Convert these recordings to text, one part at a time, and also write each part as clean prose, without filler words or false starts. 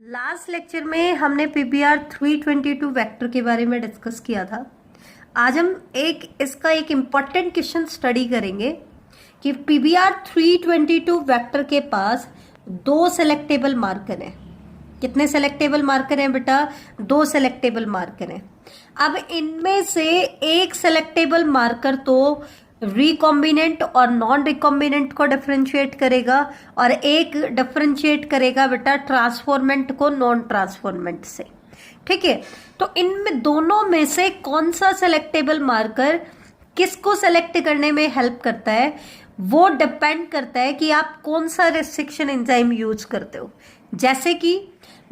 Last lecture में हमने PBR 322 vector के बारे में डिस्कस किया था। आज हम इसका एक इम्पॉर्टेंट क्वेश्चन स्टडी करेंगे कि पीबीआर 322 वेक्टर के पास दो सेलेक्टेबल मार्कर हैं। कितने सेलेक्टेबल मार्कर हैं बेटा? दो सेलेक्टेबल मार्कर हैं। अब इनमें से एक सेलेक्टेबल मार्कर तो रिकॉम्बिनेंट और नॉन रिकॉम्बिनेंट को डिफरेंशिएट करेगा और एक डिफरेंशिएट करेगा बेटा ट्रांसफॉर्मेंट को नॉन ट्रांसफॉर्मेंट से। ठीक है, तो इनमें दोनों में से कौन सा सेलेक्टेबल मार्कर किसको सेलेक्ट करने में हेल्प करता है वो डिपेंड करता है कि आप कौन सा रेस्ट्रिक्शन एंजाइम यूज करते हो। जैसे कि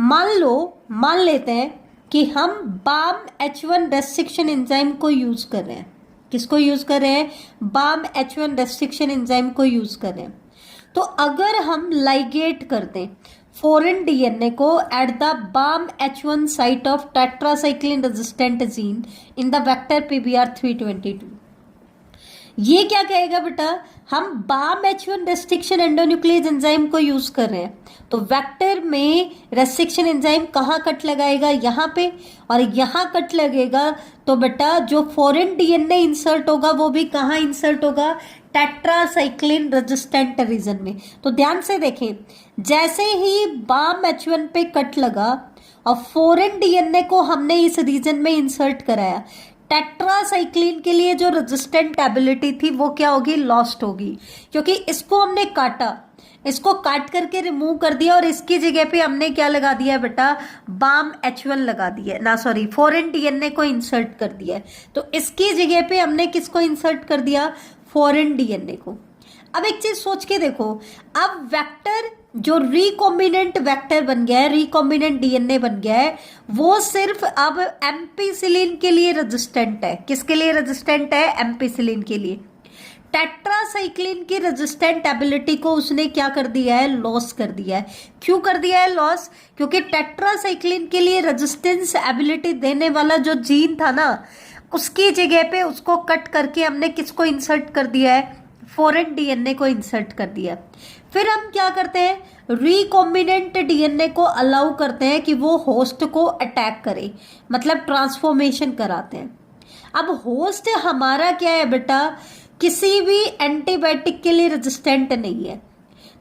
मान लेते हैं कि हम BAM-H1 रेस्ट्रिक्शन एंजाइम को यूज कर रहे हैं। किसको यूज कर रहे हैं? BAM-H1 रेस्ट्रिक्शन एंजाइम को यूज कर रहे हैं। तो अगर हम लाइगेट कर दें फॉरेन डीएनए को at the BAM-H1 site of tetracycline resistant gene in the vector PBR 322, ये क्या कहेगा बेटा? हम BAM-H1 रेस्ट्रिक्शन एंडोन्यूक्लियस एंजाइम को यूज कर रहे हैं, तो वेक्टर में रेस्ट्रिक्शन एंजाइम कहाँ कट लगाएगा? यहाँ पे, और यहाँ कट लगेगा तो बेटा जो फॉरेन डीएनए इंसर्ट होगा वो भी कहाँ इंसर्ट होगा? टेट्रासाइक्लिन रेजिस्टेंट रीजन में। तो ध्यान से देखें, जैसे ही BAM-H1 पे कट लगा और फॉरेन डीएनए को हमने इस रीजन में इंसर्ट कराया, टेट्रासाइक्लिन के लिए जो रेजिस्टेंट एबिलिटी थी वो क्या होगी? लॉस्ट होगी, क्योंकि इसको हमने काटा, इसको काट करके रिमूव कर दिया और इसकी जगह पे हमने क्या लगा दिया है बेटा? BAM-H1 लगा दिया ना, सॉरी, फॉरेन डीएनए को इंसर्ट कर दिया है। तो इसकी जगह पे हमने किसको इंसर्ट कर दिया? फॉरेन डीएनए को। अब एक चीज सोच के देखो, अब वेक्टर जो रिकॉम्बिनेंट वेक्टर बन गया है, रिकॉम्बिनेंट डीएनए बन गया है, वो सिर्फ अब एम्पिसिलिन के लिए रेजिस्टेंट है। किसके लिए रेजिस्टेंट है? एम्पिसिलिन के लिए। टेट्रासाइक्लिन की रेजिस्टेंट एबिलिटी को उसने क्या कर दिया है? लॉस कर दिया है। क्यों कर दिया है लॉस? क्योंकि टेट्रासाइक्लिन के लिए रेजिस्टेंस एबिलिटी देने वाला जो जीन था ना, उसकी जगह पे उसको कट करके हमने किसको इंसर्ट कर दिया है? फॉरेन डीएनए को इंसर्ट कर दिया। फिर हम क्या करते हैं? रिकॉम्बिनेंट डीएनए को अलाउ करते हैं कि वो होस्ट को अटैक करे, मतलब ट्रांसफॉर्मेशन कराते हैं। अब होस्ट हमारा क्या है बेटा? किसी भी एंटीबायोटिक के लिए रेजिस्टेंट नहीं है।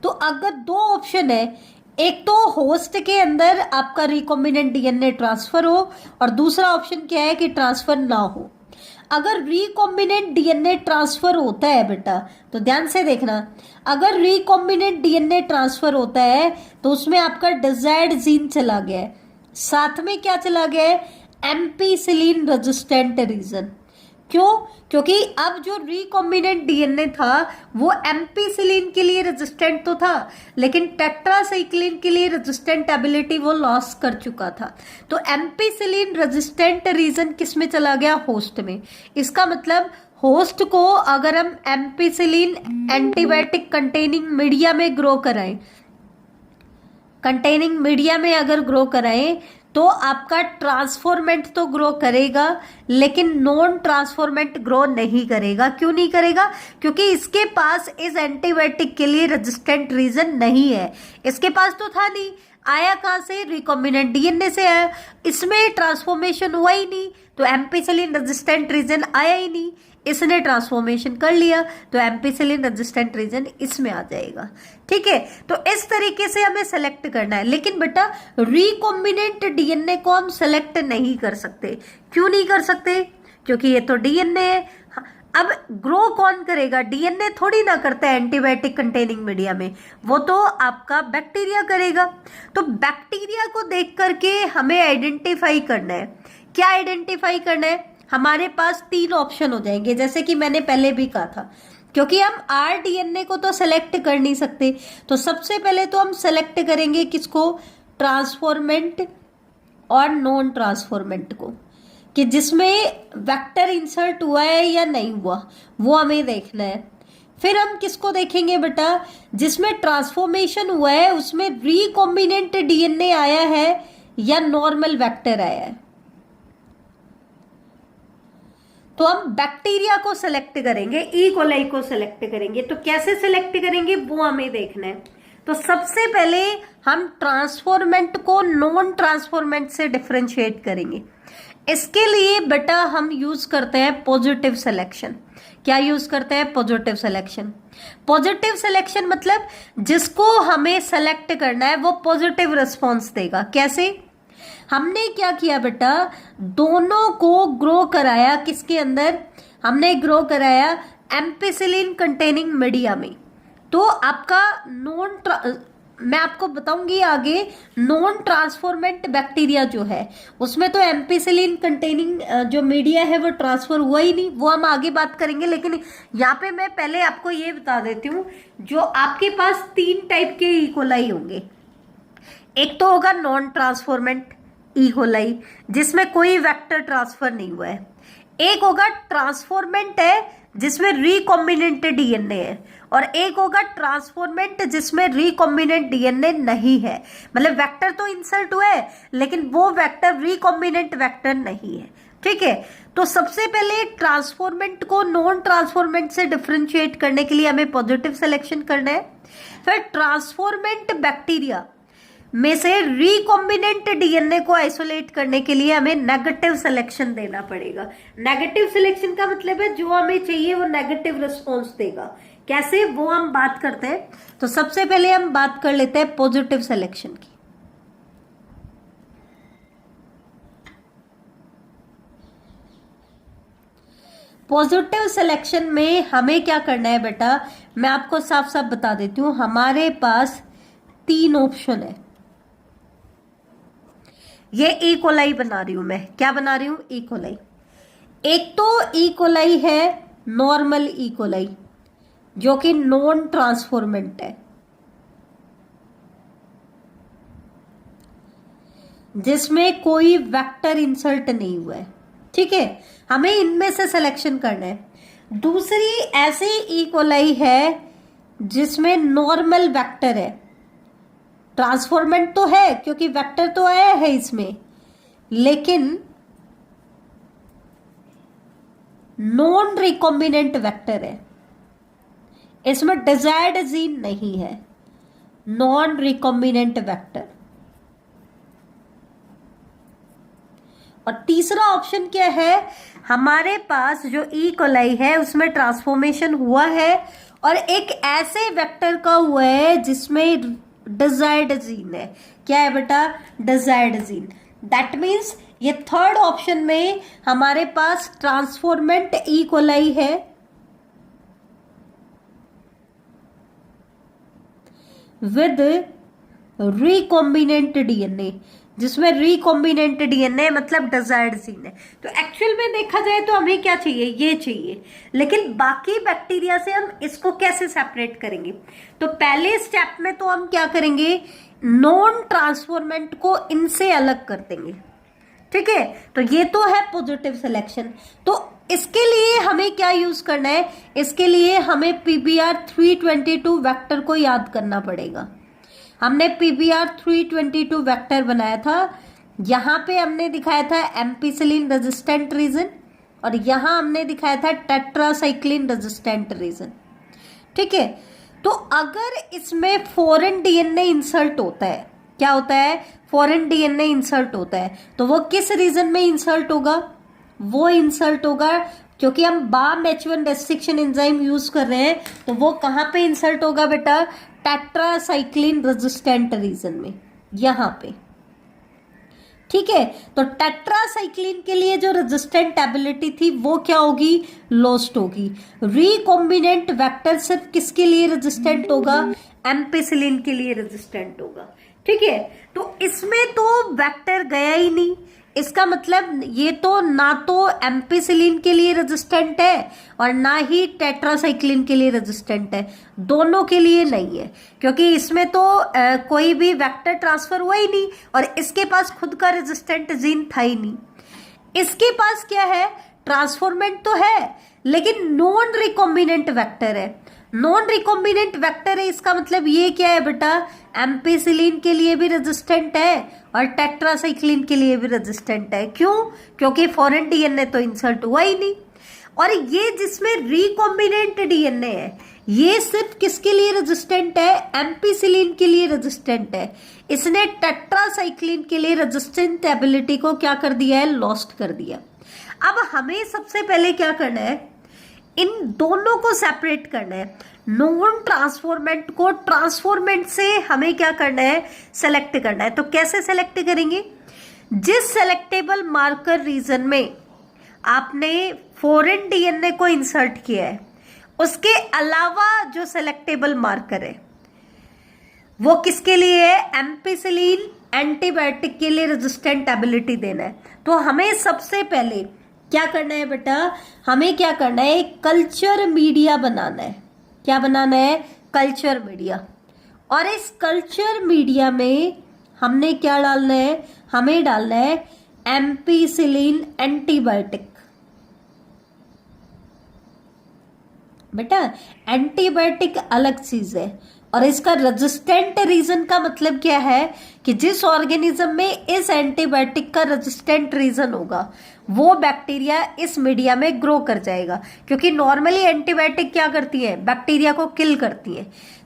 तो अगर दो ऑप्शन है, एक तो होस्ट के अंदर आपका रिकॉम्बिनेंट डीएनए ट्रांसफर हो और दूसरा ऑप्शन क्या है कि ट्रांसफर ना हो। अगर रिकॉम्बिनेंट डीएनए ट्रांसफर होता है बेटा, तो ध्यान से देखना, अगर रिकॉम्बिनेंट डीएनए ट्रांसफर होता है तो उसमें आपका डिजायर्ड जीन चला गया है, साथ में क्या चला गया है? Ampicillin resistant region. क्यों? क्योंकि अब जो रिकॉम्बिनेंट डीएनए था वो एम्पिसिलिन के लिए रेजिस्टेंट तो था, लेकिन टेट्रासाइक्लिन के लिए रेजिस्टेंट एबिलिटी वो लॉस कर चुका था। तो एम्पिसिलिन रेजिस्टेंट रीजन किस में चला गया? होस्ट में। इसका मतलब होस्ट को अगर हम एम्पिसिलिन एंटीबायोटिक कंटेनिंग मीडिया में ग्रो कराएं, कंटेनिंग मीडिया में अगर ग्रो कराएं तो आपका ट्रांसफॉर्मेंट तो ग्रो करेगा, लेकिन नॉन ट्रांसफॉर्मेंट ग्रो नहीं करेगा। क्यों नहीं करेगा? क्योंकि इसके पास इस एंटीबायोटिक के लिए रेजिस्टेंट रीजन नहीं है। इसके पास तो था नहीं, आया कहां से? रिकॉम्बिनेंट डीएनए से आया। इसमें ट्रांसफॉर्मेशन हुआ ही नहीं, तो एम्पिसिलिन रेजिस्टेंट रीजन आया ही नहीं। इसने ट्रांसफॉर्मेशन कर लिया तो एम्पिसिलिन रेजिस्टेंट रीजन इसमें आ जाएगा। ठीक है, तो इस तरीके से हमें सेलेक्ट करना है। लेकिन बेटा रिकॉम्बिनेंट डीएनए को हम सेलेक्ट नहीं कर सकते। क्यों नहीं कर सकते? क्योंकि ये तो डीएनए है। अब ग्रो कौन करेगा? डीएनए थोड़ी ना करता है एंटीबायोटिक कंटेनिंग मीडिया में, वो तो आपका बैक्टीरिया करेगा। तो बैक्टीरिया को देख करके हमें आइडेंटिफाई करना है। क्या आइडेंटिफाई करना है? हमारे पास तीन ऑप्शन हो जाएंगे, जैसे कि मैंने पहले भी कहा था, क्योंकि हम आरडीएनए को तो सेलेक्ट कर नहीं सकते। तो सबसे पहले तो हम सेलेक्ट करेंगे किसको? ट्रांसफॉर्मेंट और नॉन ट्रांसफॉर्मेंट को, कि जिसमें वेक्टर इंसर्ट हुआ है या नहीं हुआ, वो हमें देखना है। फिर हम किसको देखेंगे बेटा? जिसमें ट्रांसफॉर्मेशन हुआ है उसमें रिकॉम्बिनेंट डीएनए आया है या नॉर्मल वेक्टर आया है। तो हम बैक्टीरिया को सिलेक्ट करेंगे, ई कोलाई को सिलेक्ट करेंगे। तो कैसे सिलेक्ट करेंगे वो हमें देखना है। तो सबसे पहले हम ट्रांसफॉर्मेंट को नॉन ट्रांसफॉर्मेंट से डिफरेंशिएट करेंगे। इसके लिए बेटा हम यूज करते हैं पॉजिटिव सिलेक्शन। क्या यूज करते हैं? Positive selection. पॉजिटिव सिलेक्शन मतलब जिसको हमें सेलेक्ट करना है वो पॉजिटिव रिस्पॉन्स देगा। कैसे? हमने क्या किया बेटा, दोनों को ग्रो कराया। किसके अंदर? हमने ग्रो कराया एम्पिसिलिन कंटेनिंग मीडिया में। तो आपका मैं आपको बताऊंगी आगे, नॉन ट्रांसफॉर्मेंट बैक्टीरिया जो है उसमें तो एम्पिसिलिन कंटेनिंग जो मीडिया है वो ट्रांसफर हुआ ही नहीं, वो हम आगे बात करेंगे। लेकिन यहाँ पे मैं पहले आपको ये बता देती हूँ, जो आपके पास 3 टाइप के इकोलाई होंगे। एक तो होगा नॉन ट्रांसफॉर्मेंट इकोलाई जिसमें कोई वेक्टर ट्रांसफर नहीं हुआ है। एक होगा ट्रांसफॉर्मेंट है जिसमें रिकॉम्बिनेंट डीएनए है, और एक होगा ट्रांसफॉर्मेंट जिसमें रिकॉम्बिनेंट डीएनए नहीं है। मतलब वेक्टर तो इंसर्ट हुआ है लेकिन वो वेक्टर रिकॉम्बिनेंट वेक्टर नहीं है। ठीक है, तो सबसे पहले ट्रांसफॉर्मेंट को नॉन ट्रांसफॉर्मेंट से डिफरेंशिएट करने के लिए हमें पॉजिटिव सिलेक्शन करना है। फिर ट्रांसफॉर्मेंट बैक्टीरिया में से रिकॉम्बिनेंट डीएनए को आइसोलेट करने के लिए हमें नेगेटिव सिलेक्शन देना पड़ेगा। नेगेटिव सिलेक्शन का मतलब है जो हमें चाहिए वो नेगेटिव रिस्पॉन्स देगा। कैसे, वो हम बात करते हैं। तो सबसे पहले हम बात कर लेते हैं पॉजिटिव सिलेक्शन की। पॉजिटिव सिलेक्शन में हमें क्या करना है बेटा, मैं आपको साफ साफ बता देती हूं। हमारे पास 3 ऑप्शन है। ये ई कोलाई बना रही हूं मैं। क्या बना रही हूं? E coli. एक तो ई कोलाई है नॉर्मल ई कोलाई जो कि नॉन ट्रांसफॉर्मेंट है, जिसमें कोई वेक्टर इंसर्ट नहीं हुआ है। ठीक है, हमें इनमें से सिलेक्शन करना है। दूसरी ऐसी ई कोलाई है जिसमें नॉर्मल वेक्टर है। ट्रांसफॉर्मेंट तो है क्योंकि वेक्टर तो आया है इसमें, लेकिन नॉन रिकॉम्बिनेंट वेक्टर है। इसमें डिजायर्ड जीन नहीं है, नॉन रिकॉम्बिनेंट वेक्टर। और तीसरा ऑप्शन क्या है, हमारे पास जो ई कोलाई है उसमें ट्रांसफॉर्मेशन हुआ है और एक ऐसे वेक्टर का हुआ है जिसमें डिजायर्ड जीन है। क्या है बेटा? Desired gene. दैट मीन्स ये थर्ड ऑप्शन में हमारे पास ट्रांसफॉर्मेंट ई कोलाई है विद रिकॉम्बिनेंट डीएनए, जिसमें रिकॉम्बिनेंट डीएनए मतलब डिजायर्ड जीन है। तो एक्चुअल में देखा जाए तो हमें क्या चाहिए? ये चाहिए। लेकिन बाकी बैक्टीरिया से हम इसको कैसे सेपरेट करेंगे? तो पहले स्टेप में तो हम क्या करेंगे, नॉन ट्रांसफॉर्मेंट को इनसे अलग कर देंगे। ठीक है, तो ये तो है पॉजिटिव सिलेक्शन। तो इसके लिए हमें क्या यूज करना है? इसके लिए हमें PBr 322 वेक्टर को याद करना पड़ेगा। हमने PBr 322 वेक्टर बनाया था। यहां पे हमने दिखाया था एम्पिसिलिन रेजिस्टेंट रीजन और यहां हमने दिखाया था टेट्रासाइक्लिन रेजिस्टेंट रीजन। ठीक है, तो अगर इसमें फॉरेन डीएनए इंसर्ट होता है, क्या होता है? फॉरेन डीएनए इंसर्ट होता है, तो वो किस रीजन में इंसर्ट होगा? वो इंसर्ट होगा क्योंकि हम BAM-H1 रेस्ट्रिक्शन एंजाइम यूज कर रहे हैं, तो वो कहां पे इंसर्ट होगा बेटा? टेट्रासाइक्लिन रेजिस्टेंट रीजन में, यहां पे। ठीक है, तो टेट्रासाइक्लिन के लिए जो रेजिस्टेंट एबिलिटी थी वो क्या होगी? लॉस्ट होगी। रिकॉम्बिनेंट वेक्टर सिर्फ किसके लिए रेजिस्टेंट होगा? एम्पिसिलिन के लिए रेजिस्टेंट होगा। ठीक है, तो इसमें तो वेक्टर गया ही नहीं। इसका मतलब ये तो ना तो एम्पिसिलिन के लिए रेजिस्टेंट है और ना ही टेट्रासाइक्लिन के लिए रेजिस्टेंट है, दोनों के लिए नहीं है, क्योंकि इसमें तो कोई भी वेक्टर ट्रांसफर हुआ ही नहीं और इसके पास खुद का रेजिस्टेंट जीन था ही नहीं। इसके पास क्या है? ट्रांसफॉर्मेंट तो है लेकिन नॉन रिकॉम्बिनेंट वेक्टर है। नॉन रिकॉम्बिनेंट वेक्टर है, इसका मतलब ये क्या है बेटा? एम्पिसिलिन के लिए भी रेजिस्टेंट है और टेट्रासाइक्लिन के लिए भी रेजिस्टेंट है। क्यों? क्योंकि फॉरेन डीएनए तो इंसर्ट हुआ ही नहीं। और ये जिसमें रिकॉम्बिनेंट डीएनए है ये सिर्फ किसके लिए रेजिस्टेंट है? एम्पिसिलिन के लिए रेजिस्टेंट है। इसने टेट्रासाइक्लिन के लिए रेजिस्टेंट एबिलिटी को क्या कर दिया है? लॉस्ट कर दिया। अब हमें सबसे पहले क्या करना है? इन दोनों को सेपरेट करना है। नॉन ट्रांसफॉर्मेंट को ट्रांसफॉर्मेंट से हमें क्या करना है? सेलेक्ट करना है। तो कैसे सेलेक्ट करेंगे? जिस सेलेक्टेबल मार्कर रीजन में आपने फॉरेन डीएनए को इंसर्ट किया है, उसके अलावा जो सेलेक्टेबल मार्कर है वो किसके लिए है? एम्पिसिलिन एंटीबायोटिक के लिए रेजिस्टेंट एबिलिटी देना है। तो हमें सबसे पहले क्या करना है बेटा? हमें क्या करना है? कल्चर मीडिया बनाना है। क्या बनाना है? Culture media. और इस कल्चर मीडिया में हमने क्या डालना है? हमें डालना है एम्पिसिलिन एंटीबायोटिक। बेटा एंटीबायोटिक अलग चीज है, और इसका रेजिस्टेंट रीजन का मतलब क्या है कि जिस ऑर्गेनिज्म में इस एंटीबायोटिक का रेजिस्टेंट रीजन होगा वो बैक्टीरिया इस मीडिया में ग्रो कर जाएगा, क्योंकि नॉर्मली एंटीबायोटिक क्या करती है? बैक्टीरिया को किल करती है।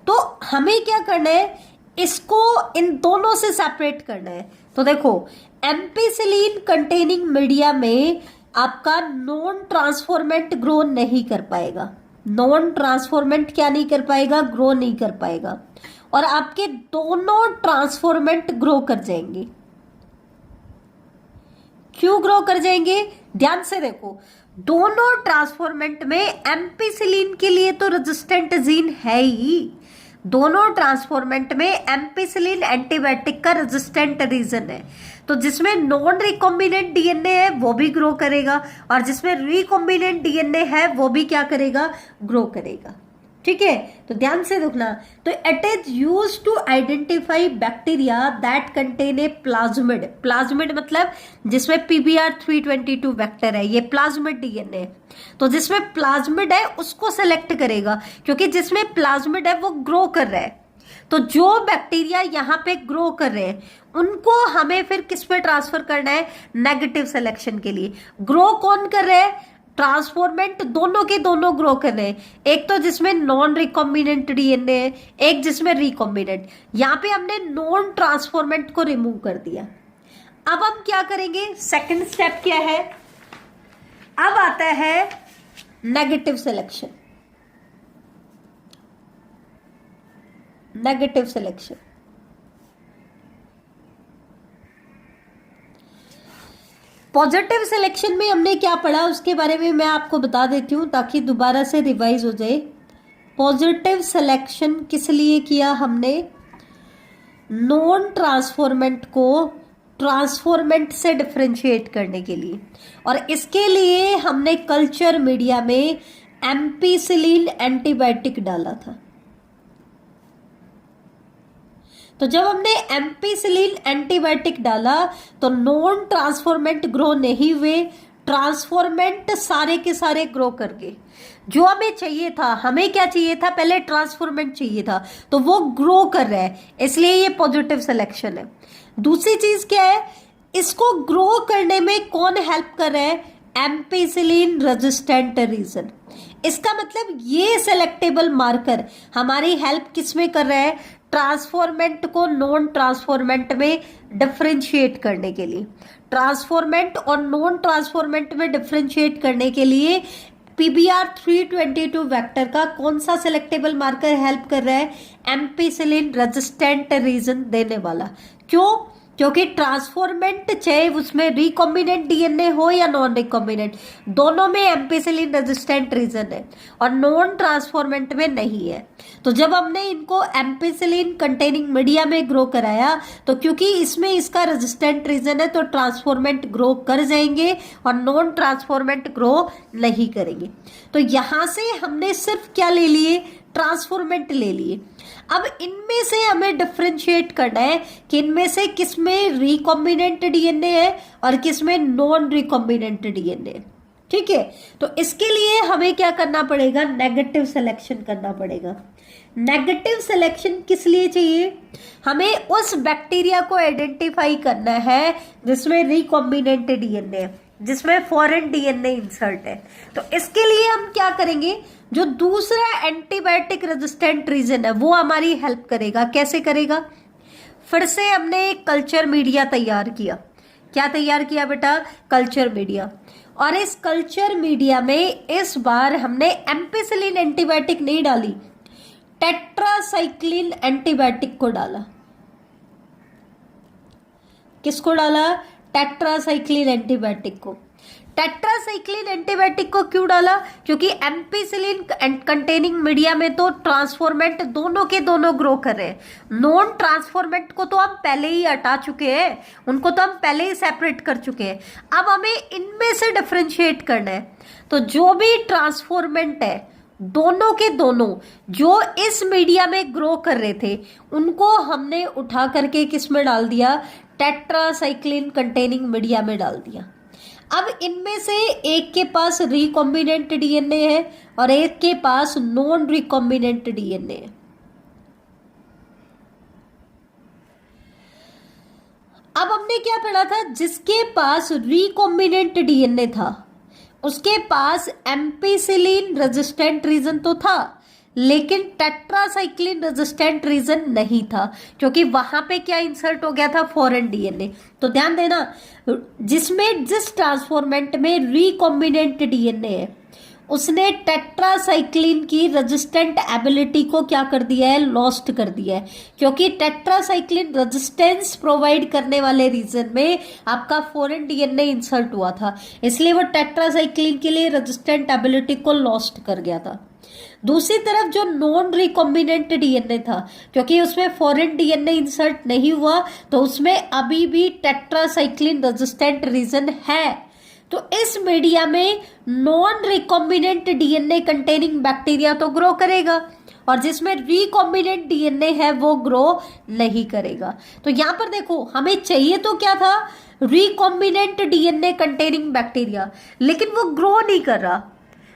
तो हमें क्या करना है? इसको इन दोनों से सेपरेट करना है। तो देखो, एम्पिसिलिन कंटेनिंग मीडिया में आपका नॉन ट्रांसफॉर्मेंट ग्रो नहीं कर पाएगा। नॉन ट्रांसफॉर्मेंट क्या नहीं कर पाएगा? ग्रो नहीं कर पाएगा। और आपके दोनों ट्रांसफॉर्मेंट ग्रो कर जाएंगे। क्यों ग्रो कर जाएंगे? ध्यान से देखो, दोनों ट्रांसफॉर्मेंट में एम्पिसिलिन के लिए तो रेजिस्टेंट जीन है ही। दोनों ट्रांसफॉर्मेंट में एम्पिसिलिन एंटीबायोटिक का रेजिस्टेंट रीजन है। तो जिसमें नॉन रिकॉम्बिनेंट डीएनए है वो भी ग्रो करेगा, और जिसमें रिकॉम्बिनेंट डीएनए है वो भी क्या करेगा? ग्रो करेगा। ठीक है, तो ध्यान से देखना। तो it is use to identify bacteria that contain a plasmid. Plasmid मतलब जिसमें PBr322 वेक्टर है, ये प्लाज्मिड डीएनए है। तो जिसमें प्लाज्मिड है उसको सेलेक्ट करेगा, क्योंकि जिसमें प्लाज्मिड है वो ग्रो कर रहा है। तो जो बैक्टीरिया यहाँ पे ग्रो कर रहे हैं उनको हमें फिर किस पे ट्रांसफर करना है? नेगेटिव सिलेक्शन के लिए। ग्रो कौन कर रहे हैं? ट्रांसफॉर्मेंट दोनों के दोनों ग्रो कर रहे हैं। एक तो जिसमें नॉन रिकॉम्बिनेंट डीएनए है, एक जिसमें रिकॉम्बिनेंट। यहाँ पे हमने नॉन ट्रांसफॉर्मेंट को रिमूव कर दिया। अब हम क्या करेंगे? सेकंड स्टेप क्या है? अब आता है negative selection. Negative selection positive selection में हमने क्या पढ़ा उसके बारे में मैं आपको बता देती हूँ ताकि दोबारा से रिवाइज हो जाए। पॉजिटिव सिलेक्शन किस लिए किया हमने? नॉन ट्रांसफॉर्मेंट को ट्रांसफॉर्मेंट से डिफरेंशिएट करने के लिए, और इसके लिए हमने कल्चर मीडिया में एम्पिसिलिन एंटीबायोटिक डाला था। तो जब हमने एम्पिसिलिन एंटीबायोटिक डाला तो नॉन ट्रांसफॉर्मेंट ग्रो नहीं हुए, ट्रांसफॉर्मेंट सारे के सारे ग्रो कर गए। जो हमें चाहिए था, हमें क्या चाहिए था? पहले ट्रांसफॉर्मेंट चाहिए था, तो वो ग्रो कर रहा है, इसलिए ये पॉजिटिव सिलेक्शन है। दूसरी चीज क्या है? इसको ग्रो करने में कौन हेल्प कर रहा है? Ampicillin resistant region. इसका मतलब ये सेलेक्टेबल मार्कर हमारी हेल्प किस में कर रहा है? ट्रांसफॉर्मेंट को नॉन ट्रांसफॉर्मेंट में डिफरेंशिएट करने के लिए। ट्रांसफॉर्मेंट और नॉन ट्रांसफॉर्मेंट में डिफरेंशिएट करने के लिए PBr322 वेक्टर का कौन सा सेलेक्टेबल मार्कर हेल्प कर रहा है? एम्पिसिलिन रेजिस्टेंट रीजन देने वाला। क्यों? क्योंकि ट्रांसफॉर्मेंट चाहे उसमें रिकॉम्बिनेंट डीएनए हो या नॉन रिकॉम्बिनेंट, दोनों में एम्पिसिलिन रेजिस्टेंट रीजन है और नॉन ट्रांसफॉर्मेंट में नहीं है। तो जब हमने इनको एम्पिसिलिन कंटेनिंग मीडिया में ग्रो कराया तो क्योंकि इसमें इसका रेजिस्टेंट रीजन है तो ट्रांसफॉर्मेंट ग्रो कर जाएंगे और नॉन ट्रांसफॉर्मेंट ग्रो नहीं करेंगे। तो यहां से हमने सिर्फ क्या ले लिए? ट्रांसफॉर्मेंट ले लिए। अब इनमें से हमें डिफरेंशिएट करना है कि इनमें से किसमें रिकॉम्बिनेंट डीएनए है और किसमें नॉन रिकॉम्बिनेंट डीएनए। ठीक है, तो इसके लिए हमें क्या करना पड़ेगा? नेगेटिव सिलेक्शन करना पड़ेगा। नेगेटिव सिलेक्शन किस लिए चाहिए? हमें उस बैक्टीरिया को आइडेंटिफाई करना है जिसमें रिकॉम्बिनेंट डीएनए है, जिसमें फॉरेन डीएनए इंसर्ट है। तो इसके लिए हम क्या करेंगे? जो दूसरा एंटीबायोटिक रेजिस्टेंट रीजन है वो हमारी हेल्प करेगा। कैसे करेगा? फिर से हमने एक कल्चर मीडिया तैयार किया। क्या तैयार किया बेटा? Culture media. और इस कल्चर मीडिया में इस बार हमने एम्पिसिलिन एंटीबायोटिक नहीं डाली, टेट्रासाइक्लिन एंटीबायोटिक को डाला। किसको डाला? टेट्रासाइक्लिन एंटीबायोटिक को। टेट्रासाइक्लिन एंटीबायोटिक को क्यों डाला? क्योंकि एम्पिसिलिन कंटेनिंग मीडिया में तो ट्रांसफॉर्मेंट दोनों के दोनों ग्रो कर रहे हैं। नॉन ट्रांसफॉर्मेंट को तो हम पहले ही हटा चुके हैं, उनको तो हम पहले ही सेपरेट कर चुके हैं। अब हमें इनमें से डिफरेंशिएट करना है। तो जो भी ट्रांसफॉर्मेंट है दोनों के दोनों जो इस मीडिया में ग्रो कर रहे थे उनको हमने उठा करके किस में डाल दिया? टेट्रासाइक्लिन कंटेनिंग मीडिया में डाल दिया। अब इनमें से एक के पास रिकॉम्बिनेंट डीएनए है और एक के पास नॉन रिकॉम्बिनेंट डीएनए है। अब हमने क्या पढ़ा था? जिसके पास रिकॉम्बिनेंट डीएनए था उसके पास एम्पिसिलिन रेजिस्टेंट रीजन तो था, लेकिन टेट्रासाइक्लिन रेजिस्टेंट रीजन नहीं था, क्योंकि वहां पे क्या इंसर्ट हो गया था? Foreign DNA. तो ध्यान देना, जिस ट्रांसफॉर्मेंट में रिकॉम्बिनेंट डीएनए है उसने टेट्रासाइक्लिन की रेजिस्टेंट एबिलिटी को क्या कर दिया है? लॉस्ट कर दिया है, क्योंकि टेट्रासाइक्लिन रेजिस्टेंस प्रोवाइड करने वाले रीजन में आपका फॉरेन डीएनए इंसर्ट हुआ था, इसलिए वो टेट्रासाइक्लिन के लिए रेजिस्टेंट एबिलिटी को लॉस्ट कर गया था। दूसरी तरफ जो नॉन रिकॉम्बिनेंट डीएनए था, क्योंकि उसमें फॉरेन डीएनए इंसर्ट नहीं हुआ तो उसमें अभी भी टेट्रासाइक्लिन रेजिस्टेंट रीजन है। तो इस मीडिया में non recombinant DNA containing bacteria तो ग्रो करेगा और जिसमें रिकॉम्बिनेंट डीएनए है वो ग्रो नहीं करेगा। तो यहां पर देखो, हमें चाहिए तो क्या था? रिकॉम्बिनेंट डीएनए कंटेनिंग बैक्टीरिया, लेकिन वो ग्रो नहीं कर रहा।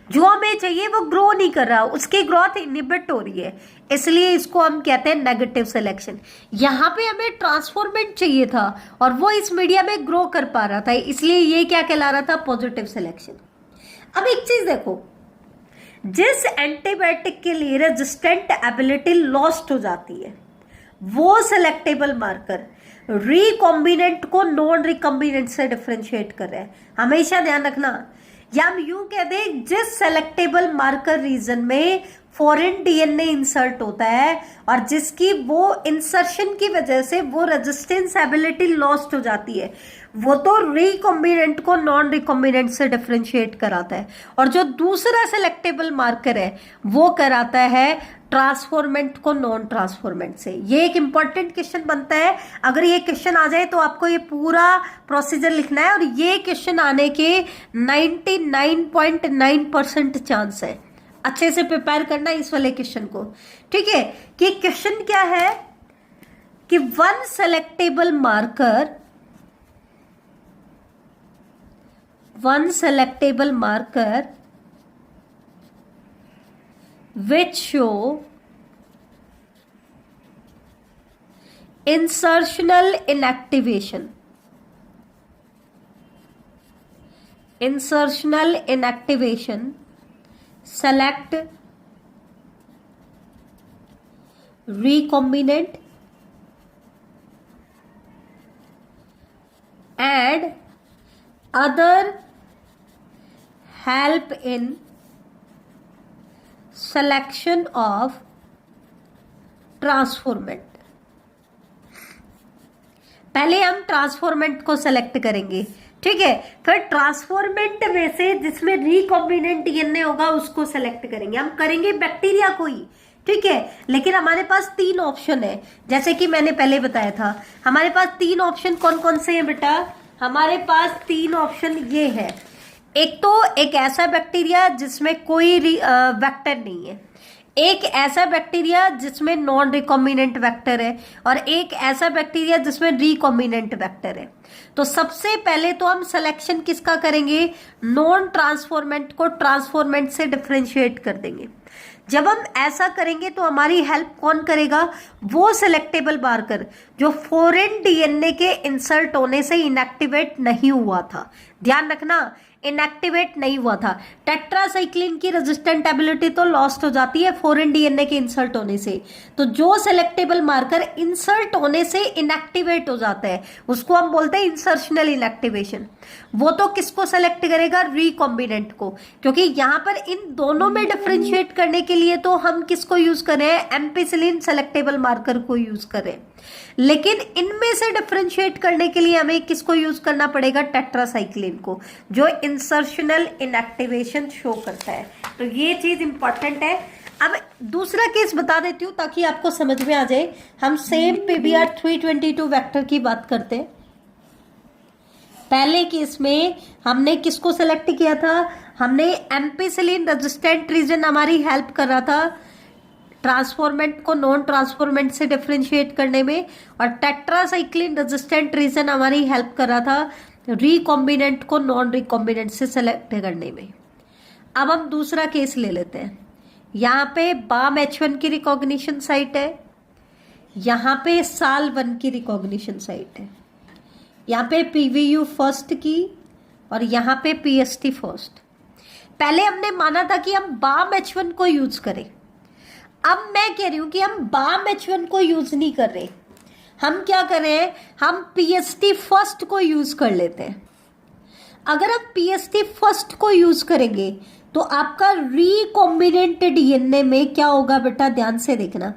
जो हमें चाहिए वो ग्रो नहीं कर रहा, उसकी ग्रोथ इनहिबिट हो रही है, इसलिए इसको हम कहते हैं नेगेटिव सिलेक्शन। यहाँ पे हमें ट्रांसफॉर्मेंट चाहिए था और वो इस मीडिया में ग्रो कर पा रहा था, इसलिए ये क्या कहला रहा था? Positive selection. अब एक चीज देखो, जिस एंटीबायोटिक के लिए रेजिस्टेंट एबिलिटी लॉस्ट हो जाती है वो सिलेक्टेबल मार्कर रिकॉम्बिनेंट को नॉन रिकॉम्बिनेंट से डिफरेंशिएट कर रहे हैं। हमेशा ध्यान रखना, या हम यूं कह दें, जिस सेलेक्टेबल मार्कर रीजन में फॉरेन डीएनए इंसर्ट होता है और जिसकी वो इंसर्शन की वजह से वो रेजिस्टेंस एबिलिटी लॉस्ट हो जाती है, वो तो रिकॉम्बिनेंट को नॉन रिकॉम्बिनेंट से डिफरेंशिएट कराता है, और जो दूसरा सेलेक्टेबल मार्कर है वो कराता है ट्रांसफॉर्मेंट को नॉन ट्रांसफॉर्मेंट से। ये एक इंपॉर्टेंट क्वेश्चन बनता है। अगर ये क्वेश्चन आ जाए तो आपको ये पूरा प्रोसीजर लिखना है, और ये क्वेश्चन आने के 99.9% चांस है। अच्छे से प्रिपेयर करना इस वाले क्वेश्चन को, ठीक है? कि क्वेश्चन क्या है कि one selectable marker which show insertional inactivation select recombinant and other help in selection of transformant. पहले हम ट्रांसफॉर्मेंट को सेलेक्ट करेंगे, ठीक है? फिर ट्रांसफॉर्मेंट में से जिसमें रिकॉम्बिनेंट डीएनए होगा उसको सेलेक्ट करेंगे। हम करेंगे बैक्टीरिया को ही, ठीक है? लेकिन हमारे पास 3 ऑप्शन है, जैसे कि मैंने पहले बताया था। हमारे पास 3 ऑप्शन कौन कौन से हैं बेटा? हमारे पास 3 ऑप्शन ये है। एक तो एक ऐसा बैक्टीरिया जिसमें कोई वेक्टर नहीं है, एक ऐसा बैक्टीरिया जिसमें नॉन रिकॉम्बिनेंट वेक्टर है, और एक ऐसा बैक्टीरिया जिसमें रिकॉम्बिनेंट वेक्टर है। तो सबसे पहले तो हम सिलेक्शन किसका करेंगे? नॉन ट्रांसफॉर्मेंट को ट्रांसफॉर्मेंट से डिफरेंशिएट कर देंगे। जब हम ऐसा करेंगे तो हमारी हेल्प कौन करेगा? वो सिलेक्टेबल मार्कर जो फॉरेन डीएनए के इंसर्ट होने से इनएक्टिवेट नहीं हुआ था। ध्यान रखना, इनएक्टिवेट नहीं हुआ था। टेट्रासाइक्लिन की रेजिस्टेंटेबिलिटी तो लॉस्ट हो जाती है फॉरेन डीएनए के इंसर्ट होने से। तो जो सेलेक्टेबल मार्कर इंसर्ट होने से इनएक्टिवेट हो जाता है उसको हम बोलते हैं इंसर्शनल इनएक्टिवेशन। वो तो किसको सेलेक्ट करेगा? रिकॉम्बिनेंट को। क्योंकि यहां पर इन दोनों में डिफरेंशिएट करने के लिए तो हम किसको यूज कर रहे हैं? एम्पिसिलिन सेलेक्टेबल मार्कर को यूज करें। लेकिन इनमें से डिफरेंशिएट करने के लिए हमें किसको यूज करना पड़ेगा? टेट्रासाइक्लिन को, जो इंसर्शनल इनएक्टिवेशन शो करता है। तो ये चीज इंपॉर्टेंट है। अब दूसरा केस बता देती हूं ताकि आपको समझ में आ जाए। हम सेम पीबीआर 322 वेक्टर की बात करते हैं। पहले केस में हमने किसको सेलेक्ट किया था? हमने एम्पिसिलिन रेजिस्टेंट रीजन हमारी हेल्प कर रहा था ट्रांसफॉर्मेंट को नॉन ट्रांसफॉर्मेंट से डिफरेंशिएट करने में, और टेट्रासाइक्लिन रेजिस्टेंट रीजन हमारी हेल्प कर रहा था रिकॉम्बिनेंट को नॉन रिकॉम्बिनेंट से सेलेक्ट करने में। अब हम दूसरा केस ले लेते हैं। यहाँ पे बाम H1 की रिकॉग्निशन साइट है, यहाँ पे साल 1 की रिकॉग्निशन साइट है, यहाँ पे PVU फर्स्ट की और यहाँ पे PST फर्स्ट। पहले हमने माना था कि हम बाम H1 को यूज करें। अब मैं कह रही हूं कि हम बाम H1 को यूज नहीं कर रहे। हम क्या कर रहे हैं? हम PST फर्स्ट को यूज कर लेते हैं। अगर हम PST फर्स्ट को यूज करेंगे तो आपका रिकॉम्बिनेंट डीएनए में क्या होगा बेटा? ध्यान से देखना।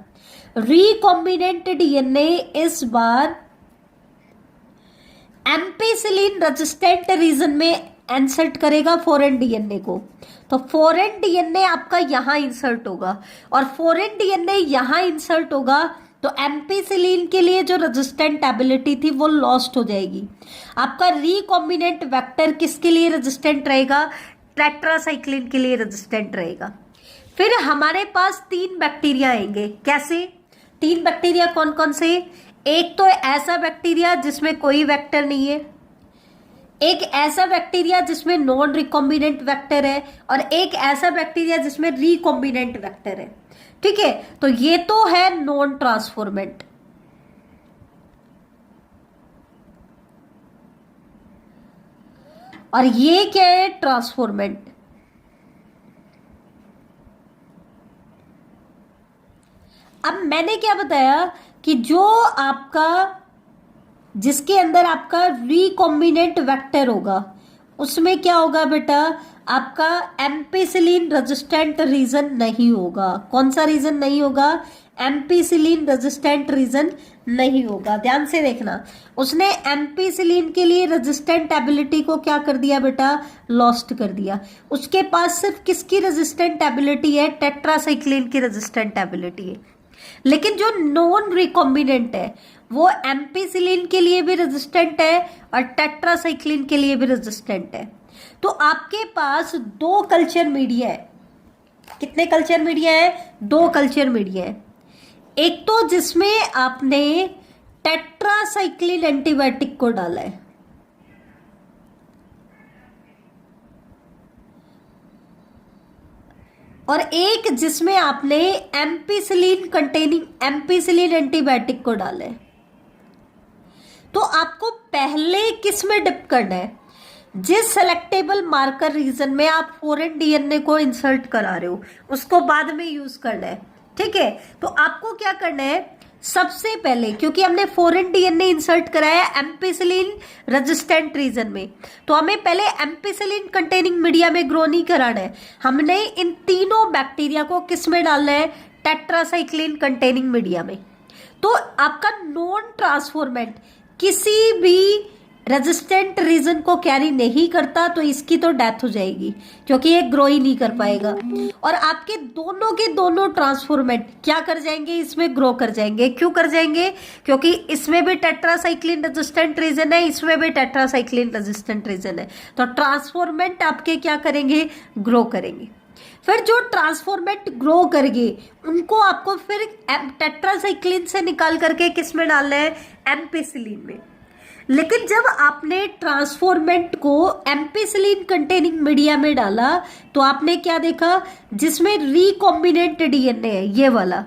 रिकॉम्बिनेंट डीएनए इस बार एम्पिसिलिन रेजिस्टेंट रीजन में इंसर्ट करेगा फॉरेन डीएनए को। तो फॉरेन डीएनए आपका यहां इंसर्ट होगा, और फॉरेन डीएनए यहां इंसर्ट होगा तो एम्पिसिलिन के लिए जो रेजिस्टेंटेबिलिटी थी वो लॉस्ट हो जाएगी। आपका रिकॉम्बिनेंट वेक्टर किसके लिए रेजिस्टेंट रहेगा? टेट्रासाइक्लिन के लिए रेजिस्टेंट रहेगा। फिर हमारे पास 3 बैक्टीरिया आएंगे। कैसे? 3 बैक्टीरिया कौन कौन से? एक तो ऐसा बैक्टीरिया जिसमें कोई वेक्टर नहीं है, एक ऐसा बैक्टीरिया जिसमें नॉन रिकॉम्बिनेंट वेक्टर है, और एक ऐसा बैक्टीरिया जिसमें रिकॉम्बिनेंट वेक्टर है। ठीक है, तो ये तो है नॉन ट्रांसफॉर्मेंट। और ये क्या है? ट्रांसफॉर्मेंट। अब मैंने क्या बताया कि जो आपका जिसके अंदर आपका रिकॉम्बिनेंट वेक्टर होगा उसमें क्या होगा बेटा? आपका एम्पिसिलिन रेजिस्टेंट रीजन नहीं होगा। कौन सा रीजन नहीं होगा? एम्पिसिलिन रेजिस्टेंट रीजन नहीं होगा। ध्यान से देखना, उसने एम्पिसिलिन के लिए रेजिस्टेंट एबिलिटी को क्या कर दिया बेटा? लॉस्ट कर दिया। उसके पास सिर्फ किसकी रेजिस्टेंट एबिलिटी है? टेट्रासाइक्लिन की रेजिस्टेंट एबिलिटी है। लेकिन जो नॉन रिकॉम्बिनेंट है वो एम्पिसिलिन के लिए भी रेजिस्टेंट है और टेट्रासाइक्लिन के लिए भी रेजिस्टेंट है। तो आपके पास 2 कल्चर मीडिया है। कितने कल्चर मीडिया है? 2 कल्चर मीडिया है। एक तो जिसमें आपने टेट्रासाइक्लिन एंटीबायोटिक को डाला है, और एक जिसमें आपने एम्पिसिलिन कंटेनिंग एम्पिसिलिन एंटीबायोटिक को डाला है। तो आपको पहले किस में डिप करना है? जिस सेलेक्टेबल मार्कर रीजन में आप फॉरेन डीएनए को इंसर्ट करा रहे हो उसको बाद में यूज करना है। ठीक है, तो आपको क्या करना है? सबसे पहले, क्योंकि हमने फॉरेन डीएनए इंसर्ट कराया एम्पिसिलिन रेजिस्टेंट रीजन में, तो हमें पहले एम्पिसिलिन कंटेनिंग मीडिया में ग्रो नहीं कराना है। हमने इन तीनों बैक्टीरिया को किस में डालना है? टेट्रासाइक्लिन कंटेनिंग मीडिया में। तो आपका नॉन ट्रांसफॉर्मेंट किसी भी रेजिस्टेंट रीजन को कैरी नहीं करता, तो इसकी तो डेथ हो जाएगी क्योंकि ये ग्रो ही नहीं कर पाएगा। और आपके दोनों के दोनों ट्रांसफॉर्मेंट क्या कर जाएंगे? इसमें ग्रो कर जाएंगे। क्यों कर जाएंगे? क्योंकि इसमें भी टेट्रासाइक्लिन रेजिस्टेंट रीजन है, इसमें भी टेट्रासाइक्लिन रेजिस्टेंट रीजन है। तो ट्रांसफॉर्मेंट आपके क्या करेंगे? ग्रो करेंगे। फिर जो ट्रांसफॉर्मेंट ग्रो करेंगे उनको आपको फिर टेट्रासाइक्लिन से निकाल करके किस में डालना है? एम्पिसिलिन में। लेकिन जब आपने ट्रांसफॉर्मेंट को एम्पिसिलिन कंटेनिंग मीडिया में डाला तो आपने क्या देखा? जिसमें रिकॉम्बिनेंट डीएनए है ये वाला,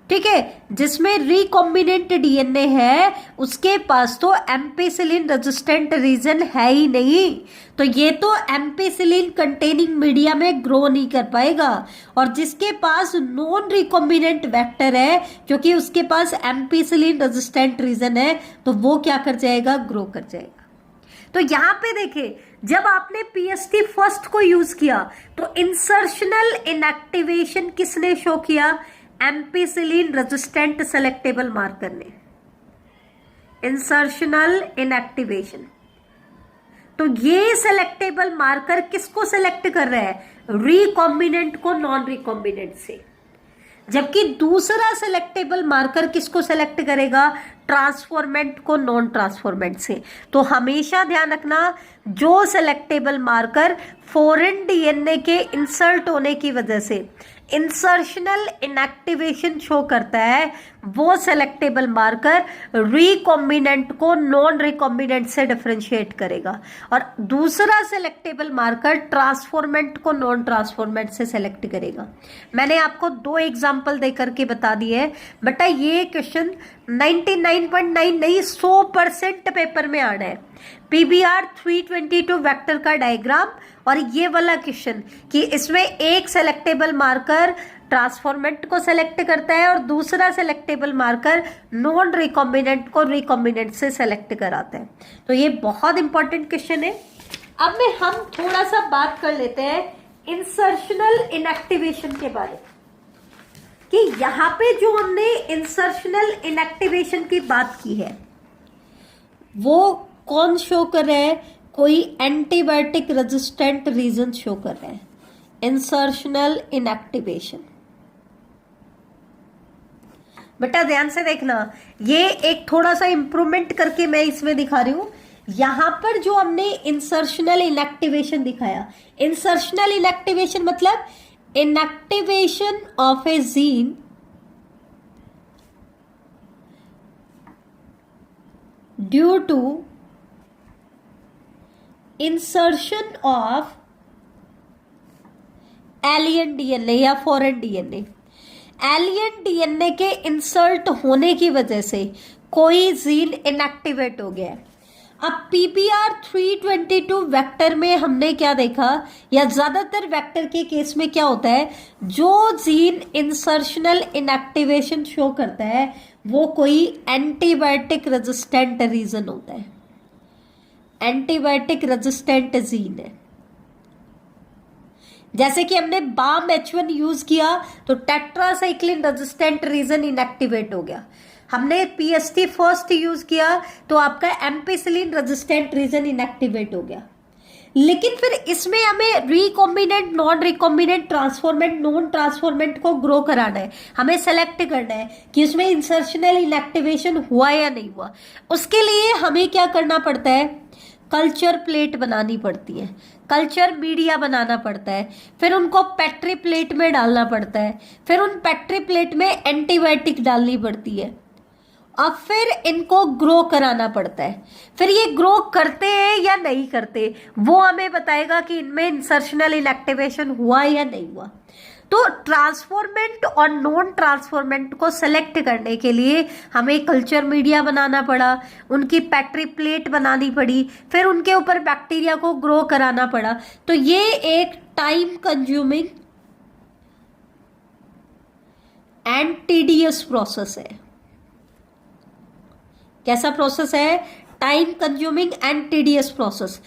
ठीक है, जिसमें रिकॉम्बिनेंट डीएनए है उसके पास तो एम्पिसिलिन रेजिस्टेंट रीजन है ही नहीं, तो ये तो एम्पिसिलिन कंटेनिंग मीडिया में ग्रो नहीं कर पाएगा। और जिसके पास नॉन रिकॉम्बिनेंट वेक्टर है, क्योंकि उसके पास एम्पिसिलिन रेजिस्टेंट रीजन है, तो वो क्या कर जाएगा, ग्रो कर जाएगा। तो यहां पे देखिए, जब आपने पीएसटी फर्स्ट को यूज किया तो इंसर्शनल इनएक्टिवेशन किसने शो किया, एम्पिसिलिन रेजिस्टेंट सेलेक्टेबल मार्कर ने, इंसर्शनल इनएक्टिवेशन। तो ये सेलेक्टेबल मार्कर किसको सेलेक्ट कर रहा है, रिकॉम्बिनेंट को नॉन रिकॉम्बिनेंट से, जबकि दूसरा सेलेक्टेबल मार्कर किसको सेलेक्ट करेगा, ट्रांसफॉर्मेंट को नॉन ट्रांसफॉर्मेंट से। तो हमेशा ध्यान रखना, जो सेलेक्टेबल मार्कर फॉरेन डीएनए के इंसर्ट होने की वजह से इंसर्शनल इनएक्टिवेशन शो करता है, वो सेलेक्टेबल मार्कर रिकॉम्बिनेंट को नॉन रिकॉम्बिनेंट से डिफरेंशिएट करेगा, और दूसरा सेलेक्टेबल मार्कर ट्रांसफॉर्मेंट को नॉन ट्रांसफॉर्मेंट से सेलेक्ट करेगा। मैंने आपको 2 एग्जाम्पल देकर के बता दिए है बेटा, ये क्वेश्चन 99.9 नहीं 100% पेपर में आना है। पीबीआर 322 वेक्टर का डायग्राम और ये वाला क्वेश्चन कि इसमें एक सेलेक्टेबल मार्कर ट्रांसफॉर्मेंट को सेलेक्ट करता है और दूसरा सेलेक्टेबल मार्कर नॉन रिकॉम्बिनेंट को रिकॉम्बिनेंट से सेलेक्ट कराता है। तो ये बहुत इंपॉर्टेंट क्वेश्चन है। अब में हम थोड़ा सा बात कर लेते हैं इंसर्शनल इनएक्टिवेशन के बारे में, कि यहां पे जो हमने इंसर्शनल इनएक्टिवेशन की बात की है वो कौन शो कर रहा है, कोई एंटीबायोटिक रेजिस्टेंट रीजन शो कर रहा है, इंसर्शनल इनएक्टिवेशन। बेटा ध्यान से देखना, ये एक थोड़ा सा इंप्रूवमेंट करके मैं इसमें दिखा रही हूं। यहां पर जो हमने इंसर्शनल इनएक्टिवेशन दिखाया, इंसर्शनल इनएक्टिवेशन मतलब inactivation of a gene due to insertion of alien DNA या foreign DNA। alien DNA के इंसर्ट होने की वजह से कोई जीन इनएक्टिवेट हो गया है। अब पीबीआर 322 वेक्टर में हमने क्या देखा, या ज्यादातर वेक्टर के केस में क्या होता है, जो जीन इंसर्शनल इनएक्टिवेशन शो करता है वो कोई एंटीबायोटिक रेजिस्टेंट रीजन होता है, एंटीबायोटिक रेजिस्टेंट जीन है। जैसे कि हमने बाम H1 यूज किया तो टेट्रासाइक्लिन रेजिस्टेंट रीजन इनएक्टिवेट हो गया। हमने पीएसटी फर्स्ट यूज किया तो आपका एम्पिसिलिन रेजिस्टेंट रीजन इनएक्टिवेट हो गया। लेकिन फिर इसमें हमें recombinant, non recombinant, transformant, non transformant को ग्रो कराना है, हमें सेलेक्ट करना है कि उसमें इंसर्शनल इनएक्टिवेशन हुआ या नहीं हुआ। उसके लिए हमें क्या करना पड़ता है, कल्चर प्लेट बनानी पड़ती है, कल्चर मीडिया बनाना पड़ता है, फिर उनको पेट्री प्लेट में डालना पड़ता है, फिर उन पेट्री प्लेट में एंटीबायोटिक डालनी पड़ती है, अब फिर इनको ग्रो कराना पड़ता है। फिर ये ग्रो करते हैं या नहीं करते वो हमें बताएगा कि इनमें इंसर्शनल इनएक्टिवेशन हुआ या नहीं हुआ। तो ट्रांसफॉर्मेंट और नॉन ट्रांसफॉर्मेंट को सेलेक्ट करने के लिए हमें कल्चर मीडिया बनाना पड़ा, उनकी पेट्री प्लेट बनानी पड़ी, फिर उनके ऊपर बैक्टीरिया को ग्रो कराना पड़ा। तो ये एक time consuming and tedious process है। कैसा प्रोसेस है, time consuming and tedious process.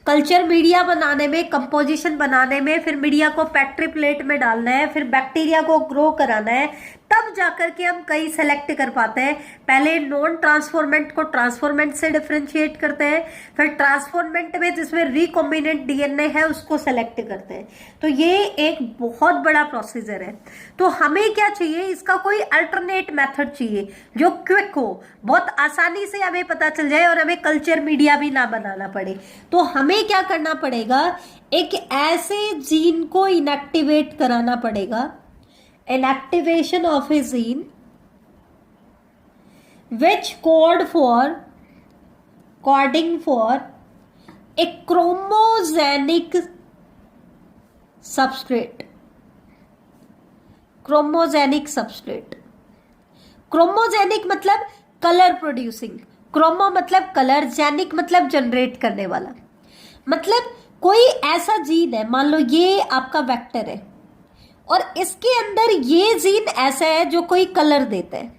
Culture media बनाने में, कंपोजिशन बनाने में, फिर मीडिया को पेट्री प्लेट में डालना है, फिर बैक्टीरिया को ग्रो कराना है, तब जाकर के हम कई सेलेक्ट कर पाते हैं। पहले नॉन ट्रांसफॉर्मेंट को ट्रांसफॉर्मेंट से डिफरेंशिएट करते हैं, फिर ट्रांसफॉर्मेंट में जिसमें रिकॉम्बिनेंट डीएनए है उसको सेलेक्ट करते हैं। तो ये एक बहुत बड़ा प्रोसीजर है। तो हमें क्या चाहिए, इसका कोई अल्टरनेट मेथड चाहिए जो क्विक हो, बहुत आसानी से हमें पता चल जाए और हमें कल्चर मीडिया भी ना बनाना पड़े। तो हमें क्या करना पड़ेगा, एक ऐसे जीन को इनएक्टिवेट कराना पड़ेगा, inactivation of a gene which coding for a chromogenic substrate, chromogenic substrate। Chromogenic मतलब कलर प्रोड्यूसिंग, क्रोमो मतलब कलर, जेनिक मतलब जनरेट करने वाला। मतलब कोई ऐसा जीन है, मान लो ये आपका वेक्टर है और इसके अंदर ये जीन ऐसा है जो कोई कलर देता है,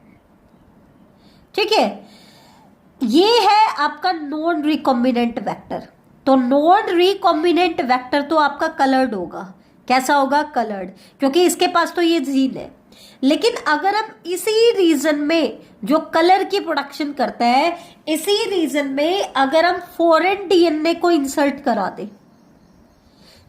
ठीक है। ये है आपका नॉन रिकॉम्बिनेंट वेक्टर। तो नॉन रिकॉम्बिनेंट वेक्टर तो आपका कलर्ड होगा। कैसा होगा? कलर्ड, क्योंकि इसके पास तो ये जीन है। लेकिन अगर हम इसी रीजन में जो कलर की प्रोडक्शन करता है, इसी रीजन में अगर हम फॉरेन डीएनए को इंसर्ट करा दें,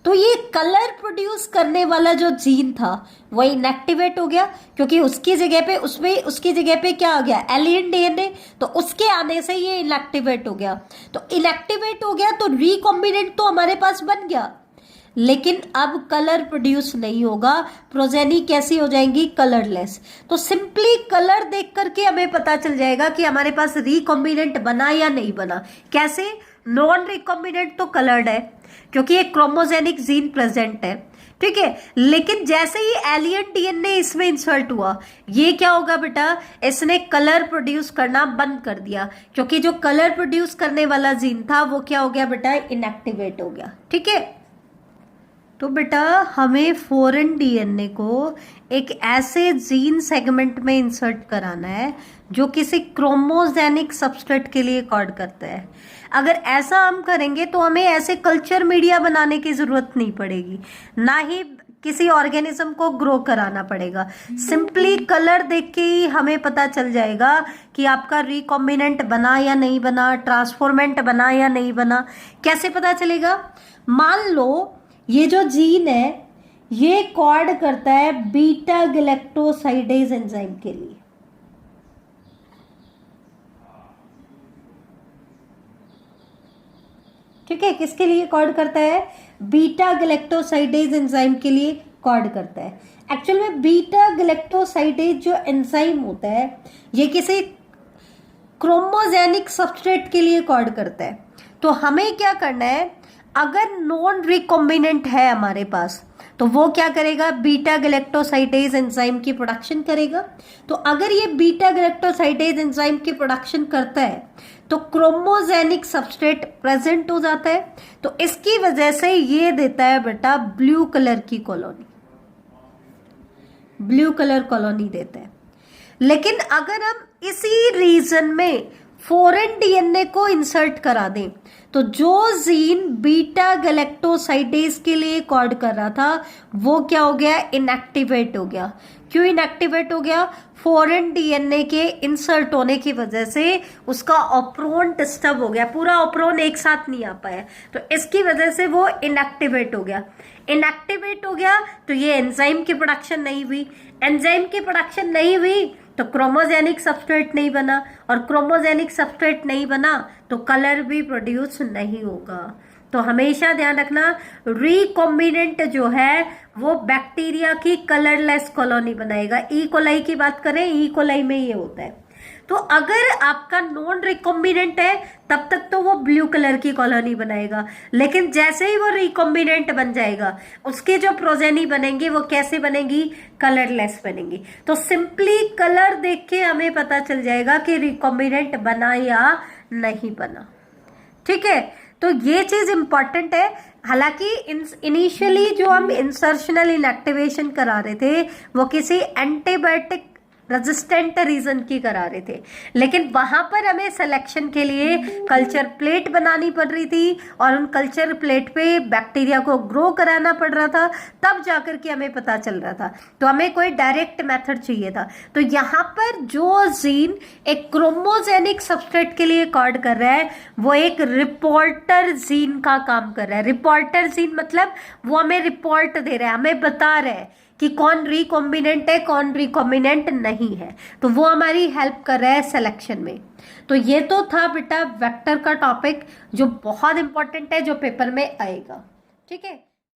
तो ये कलर प्रोड्यूस करने वाला जो जीन था वो इनएक्टिवेट हो गया, क्योंकि उसकी जगह पे क्या आ गया? Alien DNA. तो उसके आने से ये इनएक्टिवेट हो गया। तो इनएक्टिवेट हो गया तो रिकॉम्बिनेंट तो हमारे पास बन गया, लेकिन अब कलर प्रोड्यूस नहीं होगा। प्रोजेनी कैसी हो जाएंगी? कलरलेस। तो सिंपली कलर देख करके हमें पता चल जाएगा कि हमारे पास रिकॉम्बिनेंट बना या नहीं बना। कैसे? नॉन रिकॉम्बिनेंट तो कलर्ड है क्योंकि एक क्रोमोजेनिक जीन प्रेजेंट है, ठीक है। लेकिन जैसे ही एलियन डीएनए इसमें इंसर्ट हुआ, ये क्या होगा बेटा? इसने कलर प्रोड्यूस करना बंद कर दिया, क्योंकि जो कलर प्रोड्यूस करने वाला जीन था वो क्या हो गया बेटा? इनएक्टिवेट हो गया, ठीक है। तो बेटा हमें फॉरेन डीएनए को एक ऐसे जीन सेगमेंट में इंसर्ट कराना है जो किसी क्रोमोजेनिक सबस्ट्रेट के लिए कोड करता है। अगर ऐसा हम करेंगे तो हमें ऐसे कल्चर मीडिया बनाने की जरूरत नहीं पड़ेगी, ना ही किसी ऑर्गेनिज्म को ग्रो कराना पड़ेगा। सिंपली कलर देख के ही हमें पता चल जाएगा कि आपका रिकॉम्बिनेंट बना या नहीं बना, ट्रांसफॉर्मेंट बना या नहीं बना। कैसे पता चलेगा? मान लो ये जो जीन है ये कोड करता है बीटा गैलेक्टोसाइडेज एंजाइम के लिए, ठीक है। किसके लिए कोड करता है? बीटा गैलेक्टोसाइडेज एंजाइम के लिए कोड करता है। एक्चुअल में बीटा गैलेक्टोसाइडेज जो एंजाइम होता है ये किसी क्रोमोजेनिक सबस्ट्रेट के लिए कोड करता है। तो हमें क्या करना है? अगर नॉन रिकॉम्बिनेंट है हमारे पास तो वो क्या करेगा? बीटा गैलेक्टोसाइडेज एंजाइम की प्रोडक्शन करेगा। तो अगर ये बीटा गैलेक्टोसाइडेज एंजाइम की प्रोडक्शन करता है तो क्रोमोजेनिक सबस्ट्रेट प्रेजेंट हो जाता है। तो इसकी वजह से ये देता है बेटा ब्लू कलर की कॉलोनी, ब्लू कलर कॉलोनी देता है। लेकिन अगर हम इसी रीजन में फॉरेन डीएनए को इंसर्ट करा दें तो जो जीन बीटा गैलेक्टोसाइडेज के लिए कोड कर रहा था वो क्या हो गया? इनएक्टिवेट हो गया। क्यों इनएक्टिवेट हो गया? फॉरेन डीएनए के इंसर्ट होने की वजह से उसका ऑप्रोन डिस्टर्ब हो गया, पूरा ऑप्रोन एक साथ नहीं आ पाया, तो इसकी वजह से वो इनएक्टिवेट हो गया। इनएक्टिवेट हो गया तो ये एंजाइम की प्रोडक्शन नहीं हुई। एंजाइम की प्रोडक्शन नहीं हुई तो क्रोमोजेनिक सबस्ट्रेट नहीं बना, और क्रोमोजेनिक सबस्ट्रेट नहीं बना तो कलर भी प्रोड्यूस नहीं होगा। तो हमेशा ध्यान रखना, रिकॉम्बिनेंट जो है वो बैक्टीरिया की कलरलेस कॉलोनी बनाएगा। ई कोलाई की बात करें, ई कोलाई में ये होता है। तो अगर आपका नॉन रिकॉम्बिनेंट है तब तक तो वो ब्लू कलर की कॉलोनी बनाएगा, लेकिन जैसे ही वो रिकॉम्बिनेंट बन जाएगा उसके जो प्रोजेनी बनेंगे वो कैसे बनेंगी? कलरलेस बनेंगी। तो सिंपली कलर देख के हमें पता चल जाएगा कि रिकॉम्बिनेंट बना या नहीं बना, ठीक है। तो ये चीज इंपॉर्टेंट है। हालांकि इनिशियली जो हम इंसर्शनल इनएक्टिवेशन करा रहे थे वो किसी एंटीबायोटिक रेजिस्टेंट रीजन की करा रहे थे, लेकिन वहां पर हमें सिलेक्शन के लिए कल्चर प्लेट बनानी पड़ रही थी और उन कल्चर प्लेट पे बैक्टीरिया को ग्रो कराना पड़ रहा था, तब जाकर के हमें पता चल रहा था। तो हमें कोई डायरेक्ट मेथड चाहिए था। तो यहाँ पर जो जीन एक क्रोमोजेनिक सबस्ट्रेट के लिए कोड कर रहा है वो एक रिपोर्टर जीन का काम कर रहा है। रिपोर्टर जीन मतलब वो हमें रिपोर्ट दे रहा है, हमें बता रहा है कि कौन रिकॉम्बिनेंट है कौन रिकॉम्बिनेंट नहीं है। तो वो हमारी हेल्प कर रहा है सिलेक्शन में। तो ये तो था बेटा वेक्टर का टॉपिक जो बहुत इंपॉर्टेंट है, जो पेपर में आएगा, ठीक है।